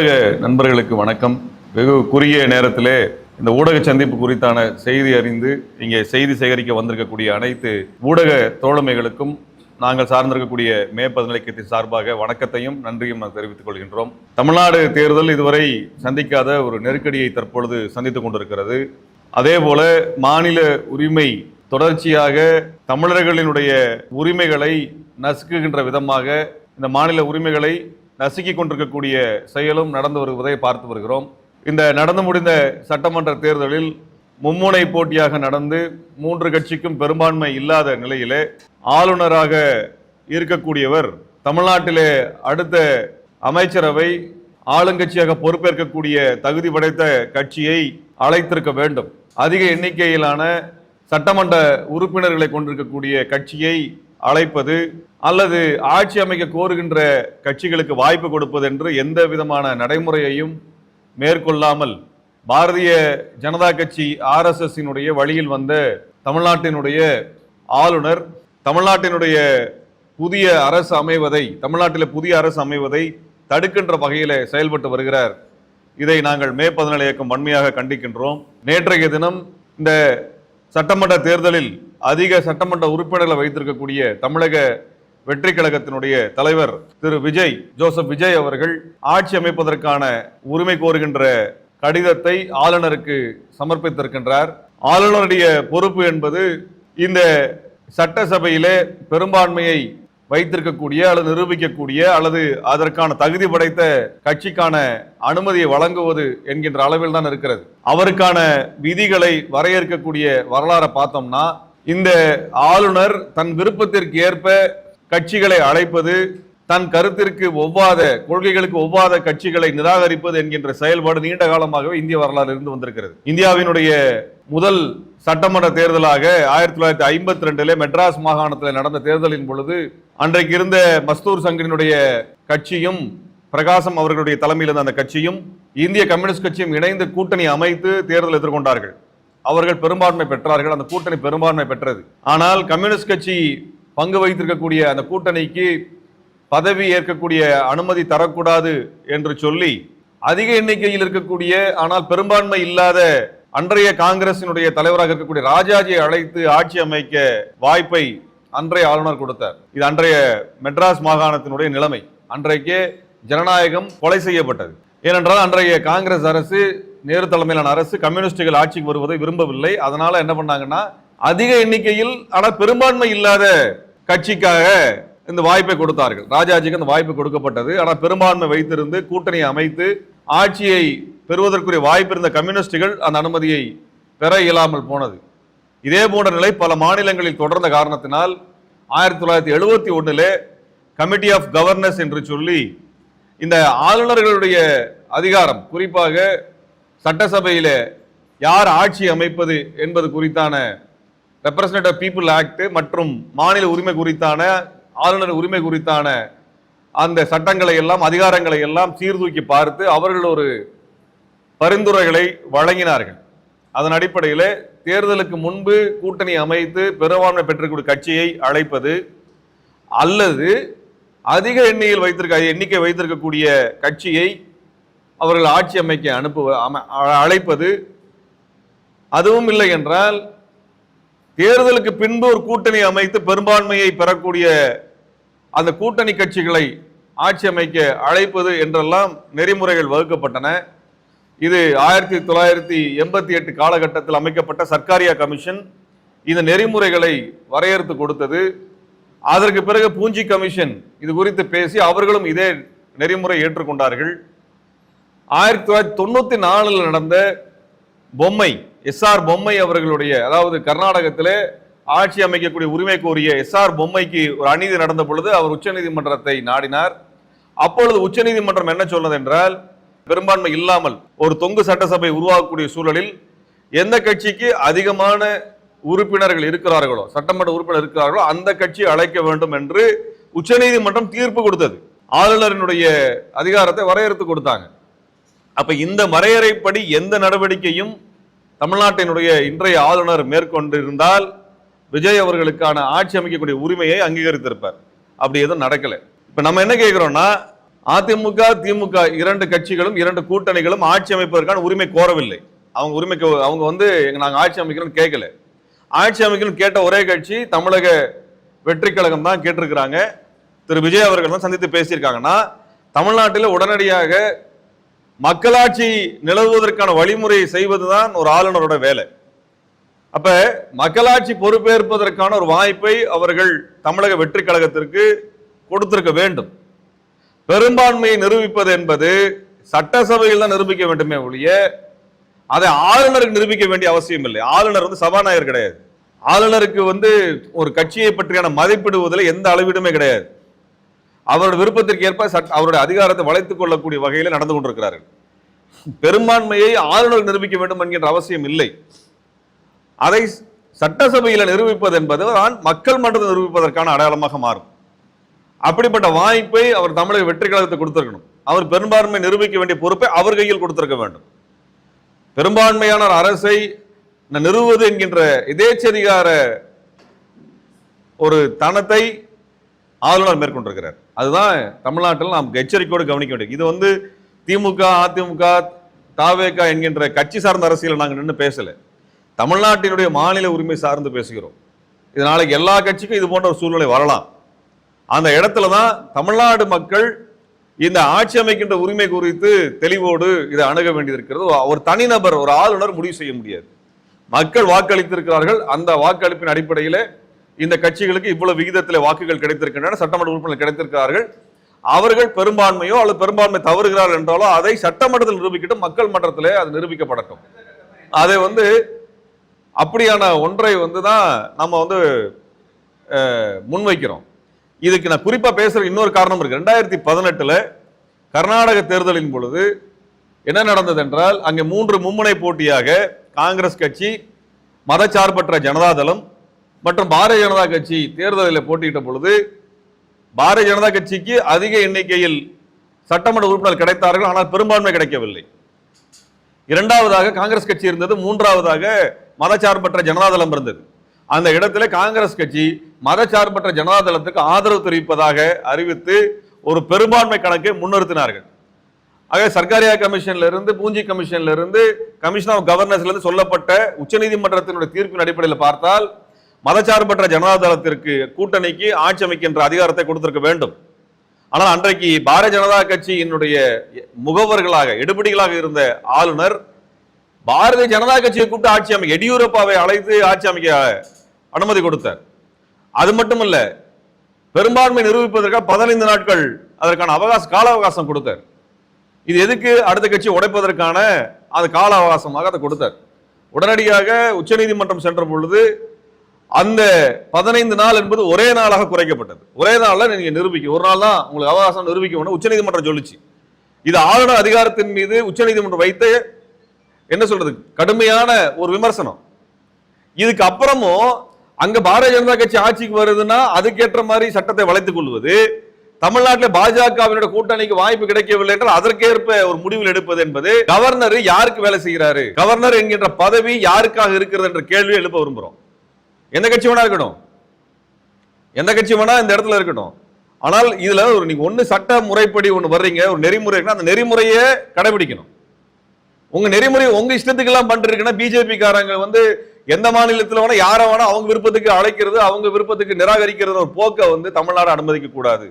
ஊடக நண்பர்களுக்கு வணக்கம். வெகு குறுகிய நேரத்திலே இந்த ஊடக சந்திப்பு குறித்தான செய்தி அறிந்து இங்கே செய்தி சேகரிக்க வந்திருக்கக்கூடிய அனைத்து ஊடக தோழமைகளுக்கும் நாங்கள் சார்ந்திருக்கக்கூடிய மே 11 சார்பாக வணக்கத்தையும் நன்றியும் தெரிவித்துக் கொள்கின்றோம். தமிழ்நாடு தேர்தல் இதுவரை சந்திக்காத ஒரு நெருக்கடியை தற்பொழுது சந்தித்துக் கொண்டிருக்கிறது. அதே போல மாநில உரிமை தொடர்ச்சியாக தமிழர்களினுடைய உரிமைகளை நசுக்குகின்ற விதமாக இந்த மாநில உரிமைகளை நசுக்கி கொண்டிருக்கக்கூடிய செயலும் நடந்து வருவதை பார்த்து வருகிறோம். இந்த நடந்து முடிந்த சட்டமன்ற தேர்தலில் மும்முனை போட்டியாக நடந்து 3 கட்சிக்கும் பெரும்பான்மை இல்லாத நிலையிலே ஆளுநராக இருக்கக்கூடியவர் தமிழ்நாட்டிலே அடுத்த அமைச்சரவை ஆளுங்கட்சியாக பொறுப்பேற்கக்கூடிய தகுதி படைத்த கட்சியை அழைத்திருக்க வேண்டும். அதிக எண்ணிக்கையிலான சட்டமன்ற உறுப்பினர்களை கொண்டிருக்கக்கூடிய கட்சியை அழைப்பது அல்லது ஆட்சி அமைக்க கோருகின்ற கட்சிகளுக்கு வாய்ப்பு கொடுப்பது என்று எந்த விதமான நடைமுறையையும் மேற்கொள்ளாமல் பாரதிய ஜனதா கட்சி RSS வழியில் வந்த தமிழ்நாட்டினுடைய ஆளுநர் தமிழ்நாட்டினுடைய புதிய அரசு அமைவதை தமிழ்நாட்டில் புதிய அரசு அமைவதை தடுக்கின்ற வகையில் செயல்பட்டு வருகிறார். இதை நாங்கள் மே 14 இயக்கம் வன்மையாக கண்டிக்கின்றோம். நேற்றைய தினம் இந்த சட்டமன்ற தேர்தலில் அதிக சட்டமன்ற உறுப்பினர்களை வைத்திருக்கக்கூடிய தமிழக வெற்றி கழகத்தினுடைய தலைவர் திரு ஜோசப் விஜய் அவர்கள் ஆட்சி அமைப்பதற்கான உரிமை கோருகின்ற கடிதத்தை ஆளுநருக்கு சமர்ப்பித்திருக்கின்றார். ஆளுநருடைய பொறுப்பு என்பது இந்த சட்டசபையிலே பெரும்பான்மையை வைத்திருக்கக்கூடிய அல்லது நிரூபிக்கக்கூடிய அல்லது அதற்கான தகுதி படைத்த கட்சிக்கான அனுமதியை வழங்குவது என்கின்ற அளவில் தான் இருக்கிறது. அவருக்கான விதிகளை வரையறுக்கக்கூடிய வரலாறை பார்த்தோம்னா இந்த ஆளுநர் தன் விருப்பத்திற்கு ஏற்ப கட்சிகளை அழைப்பது, தன் கருத்திற்கு ஒவ்வாத கொள்கைகளுக்கு ஒவ்வாத கட்சிகளை நிராகரிப்பது என்கின்ற செயல்பாடு நீண்ட காலமாகவே இந்திய வரலாறு இருந்து வந்திருக்கிறது. இந்தியாவினுடைய முதல் சட்டமன்ற தேர்தலாக 1952 மெட்ராஸ் மாகாணத்தில் நடந்த தேர்தலின் பொழுது அன்றைக்கு இருந்த மஸ்தூர் சங்கரினுடைய கட்சியும் பிரகாசம் அவர்களுடைய தலைமையில் இருந்த அந்த கட்சியும் இந்திய கம்யூனிஸ்ட் கட்சியும் இணைந்து கூட்டணி அமைத்து தேர்தல் எதிர்கொண்டார்கள். அவர்கள் பெரும்பான்மை பெற்றார்கள். அந்த கூட்டணி பெரும்பான்மை பெற்றது. ஆனால் கம்யூனிஸ்ட் கட்சி பங்கு வைத்திருக்கக்கூடிய அந்த கூட்டணிக்கு பதவி ஏற்கக்கூடிய அனுமதி தரக்கூடாது என்று சொல்லி அதிக எண்ணிக்கையில் இருக்கக்கூடிய ஆனால் பெரும்பான்மை இல்லாத அன்றைய காங்கிரசினுடைய தலைவராக இருக்கக்கூடிய ராஜாஜியை அழைத்து ஆட்சி அமைக்க வாய்ப்பை அன்றைய ஆளுநர் கொடுத்தார். இது அன்றைய மெட்ராஸ் மாகாணத்தினுடைய நிலைமை. அன்றைக்கே ஜனநாயகம் கொலை செய்யப்பட்டது. ஏனென்றால் அன்றைய காங்கிரஸ் அரசு, நேரு தலைமையிலான அரசு கம்யூனிஸ்டுகள் ஆட்சிக்கு வருவதை விரும்பவில்லை. அதனால என்ன பண்ணாங்கன்னா அதிக எண்ணிக்கையில் ஆனால் பெரும்பான்மை இல்லாத கட்சிக்காக இந்த வாய்ப்பை கொடுத்தார்கள். ராஜாஜிக்கு அந்த வாய்ப்பு கொடுக்கப்பட்டது. ஆனால் பெரும்பான்மை வைத்திருந்து கூட்டணியை அமைத்து ஆட்சியை பெறுவதற்குரிய வாய்ப்பு இருந்த கம்யூனிஸ்டுகள் அந்த அனுமதியை பெற இயலாமல் போனது. இதே போன்ற நிலை பல மாநிலங்களில் தொடர்ந்த காரணத்தினால் 1971 கமிட்டி ஆஃப் கவர்னர்ஸ் என்று சொல்லி இந்த ஆளுநர்களுடைய அதிகாரம், குறிப்பாக சட்டசபையில யார் ஆட்சி அமைப்பது என்பது குறித்தான ரெப்ரசன்டேட்டிவ் பீப்புள் ஆக்ட் மற்றும் மாநில உரிமை குறித்தான ஆளுநர் உரிமை குறித்தான அந்த சட்டங்களை எல்லாம் அதிகாரங்களை எல்லாம் சீர்தூக்கி பார்த்து அவர்கள் ஒரு பரிந்துரைகளை வழங்கினார்கள். அதன் அடிப்படையில் தேர்தலுக்கு முன்பு கூட்டணி அமைத்து பெரும்பான்மை பெற்றிருக்கக்கூடிய கட்சியை அழைப்பது அல்லது அதிக எண்ணிக்கை வைத்திருக்கக்கூடிய கட்சியை அவர்கள் ஆட்சி அமைக்க அழைப்பது, அதுவும் இல்லை என்றால் தேர்தலுக்கு பின்பு ஒரு கூட்டணி அமைத்து பெரும்பான்மையை பெறக்கூடிய அந்த கூட்டணி கட்சிகளை ஆட்சி அமைக்க அழைப்பது என்றெல்லாம் நெறிமுறைகள் வகுக்கப்பட்டன. இது 1988 காலகட்டத்தில் அமைக்கப்பட்ட சர்க்காரியா கமிஷன் இந்த நெறிமுறைகளை வரையறுத்து கொடுத்தது. அதற்கு பிறகு பூஞ்சி கமிஷன் இது குறித்து பேசி அவர்களும் இதே நெறிமுறை ஏற்றுக்கொண்டார்கள். 1994 நடந்த பொம்மை SR பொம்மை அவர்களுடைய, அதாவது கர்நாடகத்திலே ஆட்சி அமைக்கக்கூடிய உரிமை கோரிய SR பொம்மைக்கு ஒரு அநீதி நடந்த பொழுது அவர் உச்சநீதிமன்றத்தை நாடினார். அப்பொழுது உச்சநீதிமன்றம் என்ன சொன்னது என்றால், பெரும்பான்மை இல்லாமல் ஒரு தொங்கு சட்டசபை உருவாக்கக்கூடிய சூழலில் எந்த கட்சிக்கு அதிகமான உறுப்பினர்கள் இருக்கிறார்களோ, சட்டமன்ற உறுப்பினர் இருக்கிறார்களோ அந்த கட்சியை அழைக்க வேண்டும் என்று உச்சநீதிமன்றம் தீர்ப்பு கொடுத்தது. ஆளுநரினுடைய அதிகாரத்தை வரையறுத்து கொடுத்தாங்க. அப்ப இந்த வரையறைப்படி எந்த நடவடிக்கையும் தமிழ்நாட்டினுடைய இன்றைய ஆளுநர் மேற்கொண்டிருந்தால் விஜய் அவர்களுக்கான ஆட்சி அமைக்கக்கூடிய உரிமையை அங்கீகரித்திருப்பார். அப்படி எதுவும் நடக்கல. இப்ப நம்ம என்ன கேட்கிறோம்னா, அதிமுக திமுக இரண்டு கட்சிகளும் இரண்டு கூட்டணிகளும் ஆட்சி அமைப்பதற்கான உரிமை கோரவில்லை. அவங்க வந்து நாங்க ஆட்சி அமைக்கிறோம் கேட்கல. ஆட்சி அமைக்கணும் கேட்ட ஒரே கட்சி தமிழக வெற்றி கழகம் தான் கேட்டிருக்கிறாங்க. திரு விஜய் அவர்கள் தான் சந்தித்து பேசியிருக்காங்கன்னா தமிழ்நாட்டில் உடனடியாக மக்களாட்சி நிலவுவதற்கான வழிமுறையை செய்வதுதான் ஒரு ஆளுநரோட வேலை. அப்ப மக்களாட்சி பொறுப்பேற்பதற்கான ஒரு வாய்ப்பை அவர்கள் தமிழக வெற்றி கழகத்திற்கு கொடுத்திருக்க வேண்டும். பெரும்பான்மையை நிரூபிப்பது என்பது சட்டசபையில் தான் நிரூபிக்க வேண்டுமே ஒழிய அதை ஆளுநருக்கு நிரூபிக்க வேண்டிய அவசியம் இல்லை. ஆளுநர் வந்து சபாநாயகர் கிடையாது. ஆளுநருக்கு வந்து ஒரு கட்சியை பற்றியான மதிப்பிடுவதில் எந்த அளவீடுமே கிடையாது. அவருடைய விருப்பத்திற்கு ஏற்ப அவருடைய அதிகாரத்தை வளைத்துக் கொள்ளக்கூடிய வகையில் நடந்து கொண்டிருக்கிறார்கள். பெரும்பான்மையை ஆளுநர் நிரூபிக்க வேண்டும் என்கின்ற அவசியம் இல்லை. அதை சட்டசபையில் நிரூபிப்பது என்பது மக்கள் மன்றத்தை நிரூபிப்பதற்கான அடையாளமாக மாறும். அப்படிப்பட்ட வாய்ப்பை அவர் தமிழக வெற்றி கழகத்தை கொடுத்திருக்கணும். அவர் பெரும்பான்மை நிரூபிக்க வேண்டிய பொறுப்பை அவர் கையில் கொடுத்திருக்க வேண்டும். பெரும்பான்மையான அரசை நிறுவுவது என்கின்ற எதேச்சதிகார ஒரு தனத்தை ஆளுநர் மேற்கொண்டிருக்கிறார். அதுதான் தமிழ்நாட்டில் நாம் எச்சரிக்கையோடு கவனிக்க வேண்டியது. இது வந்து திமுக அதிமுக தாவேக என்கின்ற கட்சி சார்ந்த அரசியல் நாங்கள் நின்று பேசல. தமிழ்நாட்டினுடைய மாநில உரிமை சார்ந்து பேசுகிறோம். இது நாளைக்கு எல்லா கட்சிக்கும் இது போன்ற ஒரு சூழ்நிலை வரலாம். அந்த இடத்துல தான் தமிழ்நாடு மக்கள் இந்த ஆட்சி அமைக்கின்ற உரிமை குறித்து தெளிவோடு இதை அணுக வேண்டியிருக்கிறது. ஒரு தனிநபர் ஒரு ஆளுநர் முடிவு செய்ய முடியாது. மக்கள் வாக்களித்திருக்கிறார்கள். அந்த வாக்களிப்பின் அடிப்படையில் இந்த கட்சிகளுக்கு இவ்வளவு விகிதத்தில் வாக்குகள் கிடைத்திருக்கின்றன, சட்டமன்ற உறுப்பினர்கள் கிடைத்திருக்கிறார்கள். அவர்கள் பெரும்பான்மையோ அல்லது பெரும்பான்மை தவறுகிறார்கள் என்றாலோ அதை சட்டமன்றத்தில் நிரூபிக்கட்டும், மக்கள் மன்றத்திலே அது நிரூபிக்கப்படட்டும். அதை வந்து அப்படியான ஒன்றை வந்து தான் நம்ம வந்து முன்வைக்கிறோம். இதுக்கு நான் குறிப்பா பேசுற இன்னொரு காரணம் இருக்கு. 2018 கர்நாடக தேர்தலின் பொழுது என்ன நடந்தது என்றால், அங்கே 3 மும்முனை போட்டியாக காங்கிரஸ் கட்சி, மதச்சார்பற்ற ஜனதாதளம் மற்றும் பாரதிய ஜனதா கட்சி தேர்தலில் போட்டியிட்ட பொழுது பாரதிய ஜனதா கட்சிக்கு அதிக எண்ணிக்கையில் சட்டமன்ற உறுப்பினர் கிடைத்தார்கள், ஆனால் பெரும்பான்மை கிடைக்கவில்லை. இரண்டாவதாக காங்கிரஸ் கட்சி இருந்தது, மூன்றாவதாக மதச்சார்பற்ற ஜனதாதளம் இருந்தது. அந்த இடத்துல காங்கிரஸ் கட்சி மதச்சார்பற்ற ஜனதாதளத்துக்கு ஆதரவு தெரிவிப்பதாக அறிவித்து ஒரு பெரும்பான்மை கணக்கை முன்னிறுத்தினார்கள். ஆக சர்க்காரியா கமிஷன்ல இருந்து, பூஞ்சி கமிஷன்ல இருந்து, கமிஷன் ஆஃப் கவர்னன்ஸ்ல இருந்து சொல்லப்பட்ட உச்சநீதிமன்றத்தினுடைய தீர்ப்பின் அடிப்படையில் பார்த்தால் மதச்சார்பற்ற ஜனதாதளத்திற்கு கூட்டணிக்கு ஆட்சி அமைக்கின்ற அதிகாரத்தை கொடுத்திருக்க வேண்டும். ஆனால் அன்றைக்கு பாரதிய ஜனதா கட்சியினுடைய முகவர்களாக எடுபடிகளாக இருந்த ஆளுநர் பாரதிய ஜனதா கட்சியை கூப்பிட்டு ஆட்சி அமைக்க, எடியூரப்பாவை அழைத்து ஆட்சி அமைக்க அனுமதி கொடுத்தார். அது மட்டுமல்ல, பெரும்பான்மை நிரூபிப்பதற்காக 15 நாட்கள் அதற்கான கால அவகாசம் கொடுத்தார். இது எதுக்கு? அடுத்த கட்சி உடைப்பதற்கான அது கால அவகாசமாக அதை கொடுத்தார். உடனடியாக உச்சநீதிமன்றம் சென்ற பொழுது அந்த 15 நாள் என்பது ஒரே நாளாக குறைக்கப்பட்டது. ஒரே நாள்ல நீங்க நிரூபிக்க, ஒரு நாள் தான் உங்களுக்கு அவகாசம் நிரூபிக்க உச்சநீதிமன்றம் சொல்லிச்சு. இது ஆளுநர் அதிகாரத்தின் மீது உச்சநீதிமன்றம் வைத்து என்ன சொல்றது, கடுமையான ஒரு விமர்சனம். இதுக்கு அப்புறமும் அங்க பாரதிய ஜனதா கட்சி ஆட்சிக்கு வருதுன்னா அதுக்கேற்ற மாதிரி சட்டத்தை வளைத்துக் கொள்வது, தமிழ்நாட்டில் பாஜகவினுடைய கூட்டணிக்கு வாய்ப்பு கிடைக்கவில்லை என்றால் அதற்கேற்ப ஒரு முடிவில் எடுப்பது என்பது, கவர்னர் யாருக்கு வேலை செய்கிறாரு, கவர்னர் என்கின்ற பதவி யாருக்காக இருக்கிறது என்ற கேள்வியை எழுப்ப விரும்புகிறோம். எந்த கட்சி வேணா இருக்கட்டும், எந்த கட்சி வேணா இந்த இடத்துல இருக்கட்டும். ஆனால் இதுல ஒரு நீங்க ஒண்ணு சட்ட முறைப்படி ஒண்ணு வர்றீங்க, ஒரு நெறிமுறை, அந்த நெறிமுறையை கடைபிடிக்கணும். உங்க நெறிமுறை உங்க இஷ்டத்துக்கு எல்லாம் பண்றீங்கன்னா பிஜேபி காரங்க வந்து எந்த மாநிலத்தில் வேணா யார வேணா அவங்க விருப்பத்துக்கு அழைக்கிறது, அவங்க விருப்பத்துக்கு நிராகரிக்கிறது ஒரு போக்கை வந்து தமிழ்நாடு அனுமதிக்க கூடாது.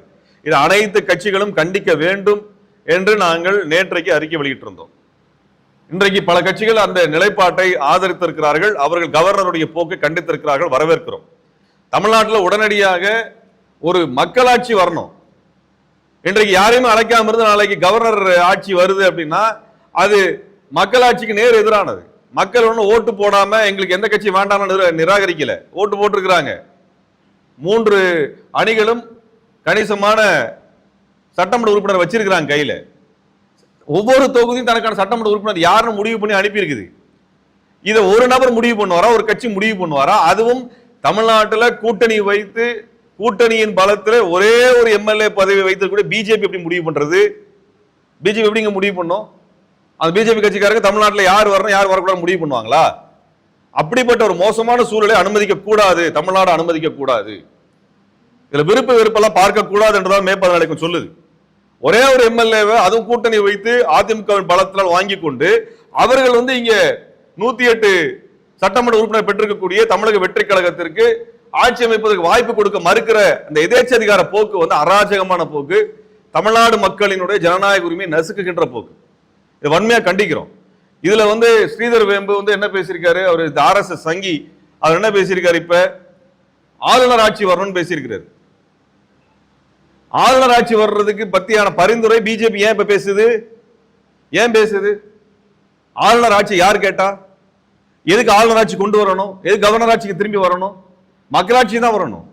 இது அனைத்து கட்சிகளும் கண்டிக்க வேண்டும் என்று நாங்கள் நேற்றைக்கு அறிக்கை வெளியிட்டிருந்தோம். இன்றைக்கு பல கட்சிகள் அந்த நிலைப்பாட்டை ஆதரித்திருக்கிறார்கள். அவர்கள் கவர்னருடைய போக்கை கண்டித்திருக்கிறார்கள், வரவேற்கிறோம். தமிழ்நாட்டில் உடனடியாக ஒரு மக்களாட்சி வரணும். இன்றைக்கு யாரையுமே அழைக்காம இருந்து நாளைக்கு கவர்னர் ஆட்சி வருது அப்படின்னா அது மக்களாட்சிக்கு நேர் எதிரானது. மக்கள் ஒன்றும் ஓட்டு போடாம எங்களுக்கு எந்த கட்சி வேண்டாம்னு நிராகரிக்கல, ஓட்டு போட்டிருக்கிறாங்க. 3 அணிகளும் கணிசமான சட்டமன்ற உறுப்பினர் வச்சிருக்கிறாங்க கையில. ஒவ்வொரு தொகுதியும் தனக்கான சட்டமன்ற உறுப்பினர் யாருன்னு முடிவு பண்ணி அனுப்பி இருக்குது. இதை ஒரு நபர் முடிவு பண்ணுவாரா, ஒரு கட்சி முடிவு பண்ணுவாரா? அதுவும் தமிழ்நாட்டில் கூட்டணி வைத்து கூட்டணியின் பலத்தில் ஒரே ஒரு எம்எல்ஏ பதவி வைத்திருக்க பிஜேபி எப்படி முடிவு பண்றது? பிஜேபி எப்படிங்க முடிவு பண்ணும்? அந்த பிஜேபி கட்சிக்காரங்க தமிழ்நாட்டில் யார் வரணும் யார் வரக்கூடாது முடிவு பண்ணுவாங்களா? அப்படிப்பட்ட ஒரு மோசமான சூழலை அனுமதிக்க கூடாது, தமிழ்நாடு அனுமதிக்க கூடாது. இதுல விருப்ப வெறுப்பெல்லாம் பார்க்க கூடாது என்றுதான் மே 14 சொல்லுது. ஒரே ஒரு எம்எல்ஏவை அதுவும் கூட்டணி வைத்து அதிமுகவின் பலத்தால் வாங்கி கொண்டு அவர்கள் வந்து இங்க 108 சட்டமன்ற உறுப்பினர் பெற்றிருக்கக்கூடிய தமிழக வெற்றி கழகத்திற்கு ஆட்சி அமைப்பதற்கு வாய்ப்பு கொடுக்க மறுக்கிற அந்த எதேச்சதிகார போக்கு வந்து அராஜகமான போக்கு, தமிழ்நாடு மக்களினுடைய ஜனநாயக உரிமையை நசுக்குகின்ற போக்கு. இது வன்மையா கண்டிக்கிறோம். இதுல வந்து ஸ்ரீதர் வேம்பு வந்து என்ன பேசியிருக்காரு, அவர் RSS சங்கி, அவர் என்ன பேசியிருக்காரு, இப்ப ஆளுநர் ஆட்சி வரணும்னு பேசியிருக்கிறார். ஆளுநர் ஆட்சி வர்றதுக்கு பத்தியான பரிந்துரை பிஜேபி ஏன் இப்ப பேசுது? ஏன் பேசுது? ஆளுநர் ஆட்சி யார் கேட்டா? எதுக்கு ஆளுநர் ஆட்சி கொண்டு வரணும்? எதுக்கு கவர்னர் ஆட்சிக்கு திரும்பி வரணும்? மக்களாட்சி தான் வரணும்.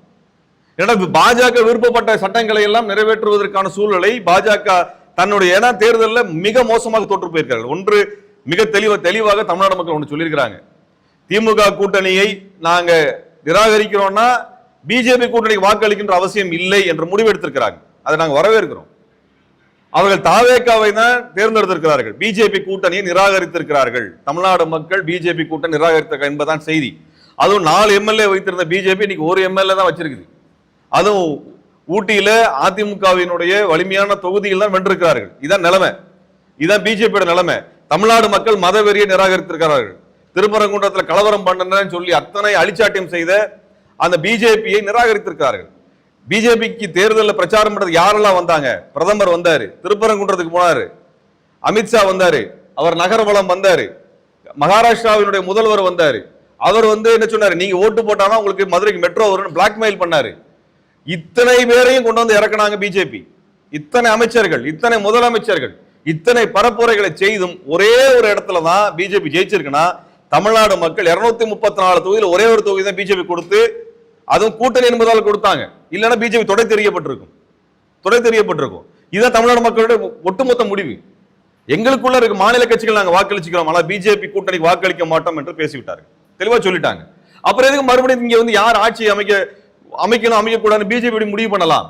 ஏன்னா பாஜக விருப்பப்பட்ட சட்டங்களை எல்லாம் நிறைவேற்றுவதற்கான சூழலை பாஜக தன்னுடைய தேர்தலில் மிக மோசமாக தோற்று போயிருக்கிறார்கள். ஒன்று மிக தெளிவாக தமிழ்நாடு மக்கள் ஒன்று சொல்லியிருக்கிறாங்க, திமுக கூட்டணியை நாங்க நிராகரிக்கிறோம்னா பிஜேபி கூட்டணிக்கு வாக்களிக்கின்ற அவசியம் இல்லை என்ற முடிவு எடுத்திருக்கிறாங்க. அதை நாங்கள் வரவேற்கிறோம். அவர்கள் தாவேகாவை தான் தேர்ந்தெடுத்திருக்கிறார்கள், பிஜேபி கூட்டணியை நிராகரித்திருக்கிறார்கள். தமிழ்நாடு மக்கள் பிஜேபி கூட்டணி நிராகரித்த என்பதுதான் செய்தி. அதுவும் 4 எம்எல்ஏ வைத்திருந்த பிஜேபி இன்னைக்கு 1 எம்எல்ஏ தான் வச்சிருக்குது. அதுவும் ஊட்டியில அதிமுகவினுடைய வலிமையான தொகுதியில் தான் வென்றிருக்கிறார்கள். இதான் நிலைமை, இதான் பிஜேபியோட நிலைமை. தமிழ்நாடு மக்கள் மதவெறியை நிராகரித்திருக்கிறார்கள். திருப்பரங்குன்றத்தில் கலவரம் பண்ணன்னு சொல்லி அத்தனை அழிச்சாட்டியம் செய்த அந்த பிஜேபியை நிராகரித்திருக்கிறார்கள். பிஜேபிக்கு தேர்தலில் பிரச்சாரம் பண்றது யாரெல்லாம் வந்தாங்க? பிரதமர் வந்தாரு, திருப்பரங்குன்றத்துக்கு போனாரு, அமித்ஷா வந்தாரு, அவர் நகர்வலம் வந்தாரு, மகாராஷ்டிராவினுடைய முதல்வர் வந்தாரு. அவர் வந்து என்ன சொன்னாரு, நீங்க ஓட்டு போட்டாதான் உங்களுக்கு மதுரைக்கு மெட்ரோ வரும்னு பிளாக்மெயில் பண்ணாரு. இத்தனை பேரையும் கொண்டு வந்து இறக்குனாங்க பிஜேபி. இத்தனை அமைச்சர்கள், இத்தனை முதலமைச்சர்கள், இத்தனை பரப்புரைகளை செய்தும் ஒரே ஒரு இடத்துல தான் பிஜேபி ஜெயிச்சிருக்குன்னா, தமிழ்நாடு மக்கள் 234 தொகுதியில் ஒரே ஒரு தொகுதி தான் பிஜேபி கொடுத்து, அதுவும் கூட்டணி என்பதால் கொடுத்தாங்க. இல்லைன்னா பிஜேபி தொடை தெரியப்பட்டிருக்கும். இதுதான் தமிழ்நாடு மக்களுடைய ஒட்டுமொத்த முடிவு. எங்களுக்குள்ள இருக்க மாநில கட்சிகள் நாங்க வாக்களிச்சுக்கிறோம், ஆனால் பிஜேபி கூட்டணிக்கு வாக்களிக்க மாட்டோம் என்று பேசிவிட்டார்கள், தெளிவா சொல்லிட்டாங்க. அப்புறம் எதுக்கு மறுபடியும் இங்க வந்து யார் ஆட்சி அமைக்கணும் அமைக்கக்கூடாதுன்னு பிஜேபி முடிவு பண்ணலாம்?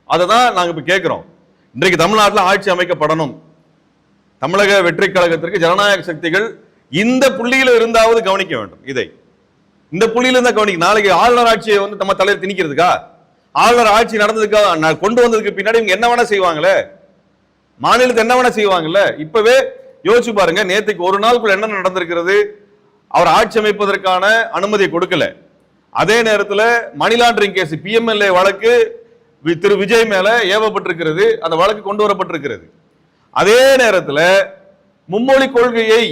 அதை தான் நாங்க இப்ப கேட்கிறோம். இன்றைக்கு தமிழ்நாட்டில் ஆட்சி அமைக்கப்படணும். தமிழக வெற்றி கழகத்திற்கு ஜனநாயக சக்திகள் இந்த புள்ளியில இருந்தாவது கவனிக்க வேண்டும். இதை இந்த புள்ளியில இருந்தா கவனிக்க. நாளைக்கு ஆளுநர் ஆட்சியை வந்து நம்ம தலைவர் திணிக்கிறதுக்கா? ஆளுநர் ஆட்சி நடந்ததுக்காக கொண்டு வந்ததுக்கு பின்னாடி இவங்க என்ன வேணா செய்வாங்களே, மாநிலத்தை என்ன வேணா செய்வாங்கல்ல. இப்பவே யோசிச்சு பாருங்க, நேற்றுக்கு ஒரு நாளுக்குள்ள என்ன நடந்திருக்கிறது. அவர் ஆட்சி அமைப்பதற்கான அனுமதியை கொடுக்கல. அதே நேரத்தில் மணி லாண்டரிங் கேஸ் PMLA வழக்கு திரு விஜய் மேல ஏவப்பட்டிருக்கிறது, அந்த வழக்கு கொண்டு வரப்பட்டிருக்கிறது. அதே நேரத்தில் மும்மொழி கொள்கையை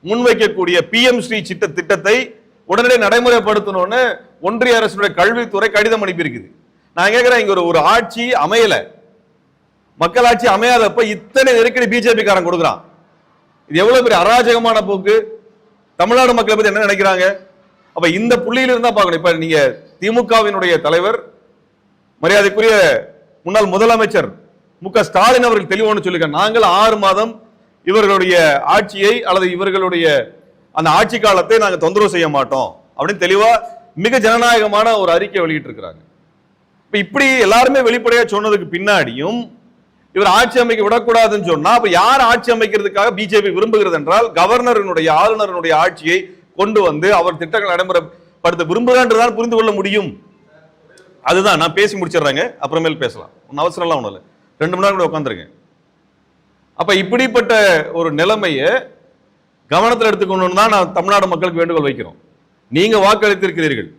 முன்வைக்கக்கூடிய PM ஸ்ரீ திட்டத்தை உடனடியே நடைமுறைப்படுத்தணும்னு ஒன்றிய அரசுடைய கல்வித்துறை கடிதம் அனுப்பியிருக்குது. நான் கேட்கிறேன், இங்க ஒரு ஆட்சி அமையல, மக்களாட்சி அமையாதப்ப இத்தனை நெருக்கடி பிஜேபி காரன் கொடுக்குறான். இது எவ்வளவு பெரிய அராஜகமான போக்கு. தமிழ்நாடு மக்களை பத்தி என்ன நினைக்கிறாங்க? அப்ப இந்த புள்ளியில இருந்தா பார்க்கணும். இப்ப நீங்க திமுகவினுடைய தலைவர் மரியாதைக்குரிய முன்னாள் முதலமைச்சர் MK ஸ்டாலின் அவர்கள் தெளிவான சொல்லிருக்காங்க, நாங்கள் 6 மாதம் இவர்களுடைய ஆட்சியை அல்லது இவர்களுடைய அந்த ஆட்சி காலத்தை நாங்க தொந்தரவு செய்ய மாட்டோம் அப்படின்னு தெளிவா மிக ஜனநாயகமான ஒரு அறிக்கை வெளியிட்டு இருக்கிறாங்க. இப்படி எல்லாருமே வெளிப்படையா சொன்னதுக்கு பின்னாடியும் இவர் ஆட்சி அமைக்க விடக்கூடாதுன்னு சொன்னா, அப்ப யார் ஆட்சி அமைக்கிறதுக்காக பிஜேபி விரும்புகிறது என்றால், கவர்னருடைய ஆளுநருடைய ஆட்சியை கொண்டு வந்து அவர் திட்டங்கள் நடைமுறைப்படுத்த விரும்புகிறான்றதான் புரிந்து கொள்ள முடியும். அதுதான் நான் பேசி முடிச்சிடுறேங்க, அப்புறமேல் பேசலாம், ஒன்னும் அவசரம் எல்லாம் ஒண்ணு இல்லை, 2 மணி நேரம் கூட உட்காந்துருக்கேன். அப்ப இப்படிப்பட்ட ஒரு நிலைமையை கவனத்தில் எடுத்துக்கணும்னு தான் நான் தமிழ்நாடு மக்களுக்கு வேண்டுகோள் வைக்கிறோம். நீங்க வாக்களித்திருக்கிறீர்கள்,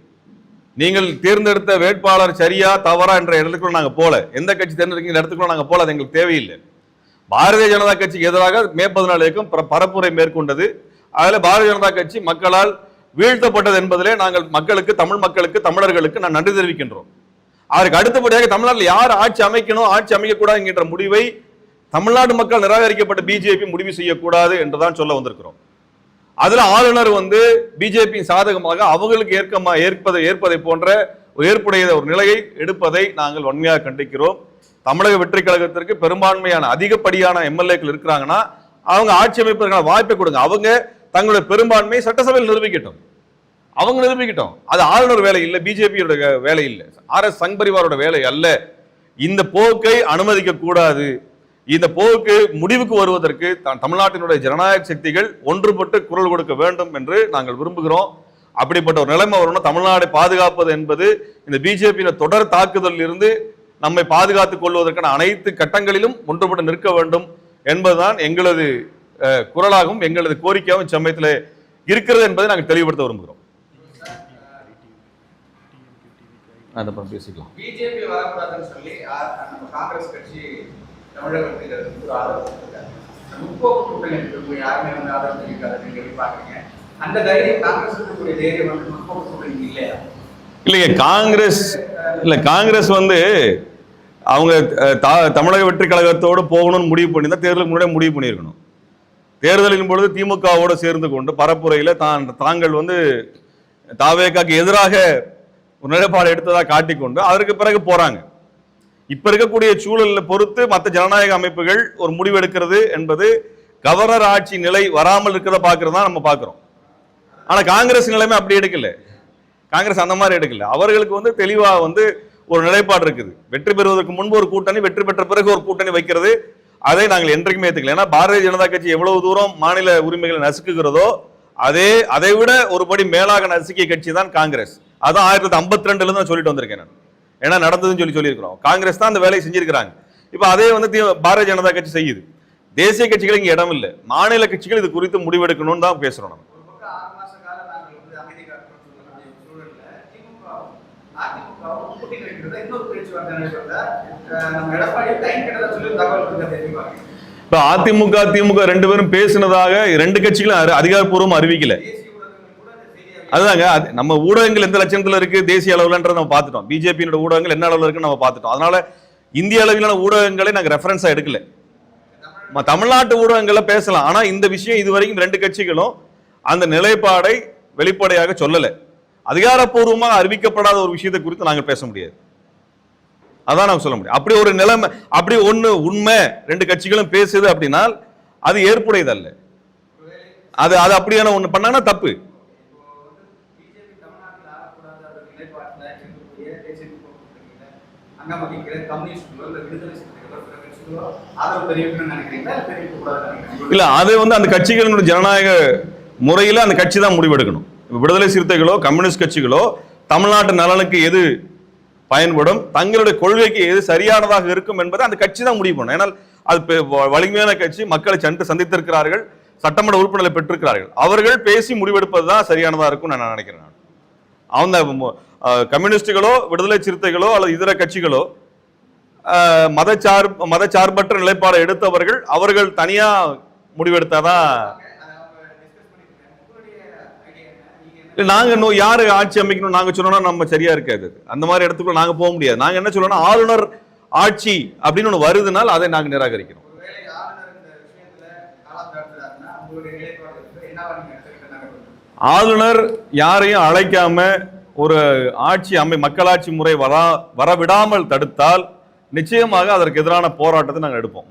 நீங்கள் தேர்ந்தெடுத்த வேட்பாளர் சரியா தவறா என்ற இடத்துக்குள்ள நாங்க போல, எந்த கட்சி தேர்ந்தெடுக்கிற இடத்துக்குள்ள நாங்க போல, அது எங்களுக்கு தேவையில்லை. பாரதிய ஜனதா கட்சிக்கு எதிராக மே 14 இயக்கம் பரப்புரை மேற்கொண்டது. அதுல பாரதிய ஜனதா கட்சி மக்களால் வீழ்த்தப்பட்டது என்பதிலே நாங்கள் மக்களுக்கு, தமிழ் மக்களுக்கு, தமிழர்களுக்கு நான் நன்றி தெரிவிக்கின்றோம். அதற்கு அடுத்தபடியாக தமிழ்நாட்டில் யார் ஆட்சி அமைக்கணும் ஆட்சி அமைக்கக்கூடாது என்கின்ற முடிவை தமிழ்நாடு மக்கள் நிராகரிக்கப்பட்ட பிஜேபி முடிவு செய்யக்கூடாது என்றுதான் சொல்ல வந்திருக்கிறோம். அதுல ஆளுநர் வந்து பிஜேபி சாதகமாக அவங்களுக்கு ஏற்பதை போன்ற ஏற்புடைய ஒரு நிலையை எடுப்பதை நாங்கள் வன்மையாக கண்டிக்கிறோம். தமிழக வெற்றி கழகத்திற்கு பெரும்பான்மையான அதிகப்படியான எம்எல்ஏக்கள் இருக்கிறாங்கன்னா அவங்க ஆட்சி அமைப்பதற்கான வாய்ப்பை கொடுங்க. அவங்க தங்களுடைய பெரும்பான்மையை சட்டசபையில் நிரூபிக்கட்டும், அவங்க நிரூபிக்கட்டும். அது ஆளுநர் வேலை இல்லை, பிஜேபியோட வேலை இல்லை, RS சங் பரிவாரோட வேலை அல்ல. இந்த போக்கை அனுமதிக்க கூடாது. இந்த போக்கு முடிவுக்கு வருவதற்கு தமிழ்நாட்டினுடைய ஜனநாயக சக்திகள் ஒன்றுபட்டு குரல் கொடுக்க வேண்டும் என்று நாங்கள் விரும்புகிறோம். அப்படிப்பட்ட ஒரு நிலைமை வரணும். தமிழ்நாடை பாதுகாப்பது என்பது இந்த பிஜேபியின் தொடர் தாக்குதலில் இருந்து நம்மை பாதுகாத்துக் கொள்வதற்கான அனைத்து கட்டங்களிலும் ஒன்றுபட்டு நிற்க வேண்டும் என்பதுதான் எங்களது குரலாகவும் எங்களது கோரிக்கையாகவும் சமயத்தில் இருக்கிறது என்பதை நாங்கள் தெளிவுபடுத்த விரும்புகிறோம். பேசிக்கலாம். பிஜேபி வரக்கூடாதுன்னு சொல்லி காங்கிரஸ் கட்சி தமிழகத்தில் ஒரு ஆதரவு முற்போக்கு கூட்டணி யாருமே வந்து ஆதரவு தெரிவிக்காது நீங்க பாக்குறீங்க. அந்த தைரியம் காங்கிரஸ் இருக்கக்கூடிய தைரியம் வந்து முற்போக்கு கூட்டணி இல்லையா? இல்லைங்க, காங்கிரஸ் வந்து அவங்க தமிழக வெற்றி கழகத்தோடு போகணும்னு முடிவு பண்ணி தான் தேர்தலுக்கு முன்னாடியே முடிவு பண்ணியிருக்கணும். தேர்தலின் பொழுது திமுகவோடு சேர்ந்து கொண்டு பரப்புரையில் தாங்கள் வந்து தாவேகாக்கு எதிராக ஒரு நிலைப்பாடு எடுத்ததாக காட்டிக்கொண்டு அதற்கு பிறகு போறாங்க. இப்ப இருக்கக்கூடிய சூழலை பொறுத்து மற்ற ஜனநாயக அமைப்புகள் ஒரு முடிவு எடுக்கிறது என்பது கவர்னர் ஆட்சி நிலை வராமல் இருக்கிறத பார்க்கறதா நம்ம பார்க்கிறோம். ஆனா காங்கிரஸ் நிலைமை அப்படி எடுக்கல. காங்கிரஸ் அந்த மாதிரி எடுக்கல. அவர்களுக்கு வந்து தெளிவா வந்து ஒரு நிலைப்பாடு இருக்குது. வெற்றி பெறுவதற்கு முன்பு ஒரு கூட்டணி, வெற்றி பெற்ற பிறகு ஒரு கூட்டணி வைக்கிறது, அதை நாங்கள் என்றைக்குமே ஏற்றுக்கல. ஏன்னா பாரதிய ஜனதா கட்சி எவ்வளவு தூரம் மாநில உரிமைகளை நசுக்குகிறதோ அதை விட ஒரு படி மேலாக நசுக்கிய கட்சி தான் காங்கிரஸ். அதான் 1952 தான் சொல்லிட்டு வந்திருக்கேன் நான். ஏன்னா நடந்ததுன்னு சொல்லியிருக்கிறோம். காங்கிரஸ் தான் அந்த வேலையை செஞ்சிருக்கிறாங்க. இப்ப அதே வந்து பாரதிய ஜனதா கட்சி செய்யுது. தேசிய கட்சிகள் இங்க இடம் இல்லை. மாநில கட்சிகள் இது குறித்து முடிவெடுக்கணும்னு தான் பேசுறோம் நம்ம. இப்ப அதிமுக திமுக ரெண்டு பேரும் பேசினதாக ரெண்டு கட்சிகளும் அதிகாரப்பூர்வம் அறிவிக்கல. அதுதாங்க, நம்ம ஊடகங்கள் எந்த லட்சணத்துல இருக்கு தேசிய அளவுலன்றத நம்ம பார்த்துட்டோம். பிஜேபியோட ஊடகங்கள் என்ன அளவுல இருக்குன்னு நம்ம பார்த்துட்டோம். அதனால இந்திய அளவிலான ஊடகங்களை நாங்க ரெஃபரன்ஸா எடுக்கல. தமிழ்நாட்டு ஊடகங்கள்ல பேசலாம். ஆனா இந்த விஷயம் இதுவரைக்கும் ரெண்டு கட்சிகளும் அந்த நிலைப்பாடை வெளிப்படையாக சொல்லல. அதிகாரப்பூர்வமாக அறிவிக்கப்படாத ஒரு விஷயத்தை குறித்து நாங்கள் பேச முடியாது. அதான் நாங்க சொல்ல முடியும். அப்படி ஒரு நிலைமை, அப்படி ஒண்ணு உண்மை ரெண்டு கட்சிகளும் பேசுது அப்படின்னா அது ஏற்புடையது அல்ல. அது அப்படியான ஒண்ணு பண்ணாங்கன்னா தப்பு. இல்ல, அது வந்து அந்த கட்சிகளின் ஜனநாயக முறையில அந்த கட்சி தான் முடிவெடுக்கணும். விடுதலை சிறுத்தைகளோ கம்யூனிஸ்ட் கட்சிகளோ தமிழ்நாட்டு நலனுக்கு எது பயன்படும், தங்களுடைய கொள்கைக்கு எது சரியானதாக இருக்கும் என்பதை அந்த கட்சி தான் முடிவு பண்ணும். ஏன்னால் அது வலிமையான கட்சி, மக்களை சென்று சந்தித்திருக்கிறார்கள், சட்டமன்ற உறுப்பினர்களை பெற்றிருக்கிறார்கள். அவர்கள் பேசி முடிவெடுப்பது தான் சரியானதா இருக்கும் நான் நினைக்கிறேன். அந்த கம்யூனிஸ்டுகளோ விடுதலை சிறுத்தைகளோ அல்லது இதர கட்சிகளோ மதச்சார்பற்ற நிலைப்பாடை எடுத்தவர்கள் அவர்கள் தனியா முடிவெடுத்தாதான். நாங்க யாரு ஆட்சி அமைக்கணும் நாங்க சொன்னோம்னா நம்ம சரியா இருக்காது. அந்த மாதிரி இடத்துக்குள்ள நாங்க போக முடியாது. நாங்க என்ன சொல்லணும், ஆளுநர் ஆட்சி அப்படின்னு ஒண்ணு வருதுனால் அதை நாங்க நிராகரிக்கிறோம். ஆளுநர் யாரையும் அழைக்காம ஒரு மக்களாட்சி முறை வரவிடாமல் தடுத்தால் நிச்சயமாக அதற்கு எதிரான போராட்டத்தை நாங்கள் எடுப்போம்.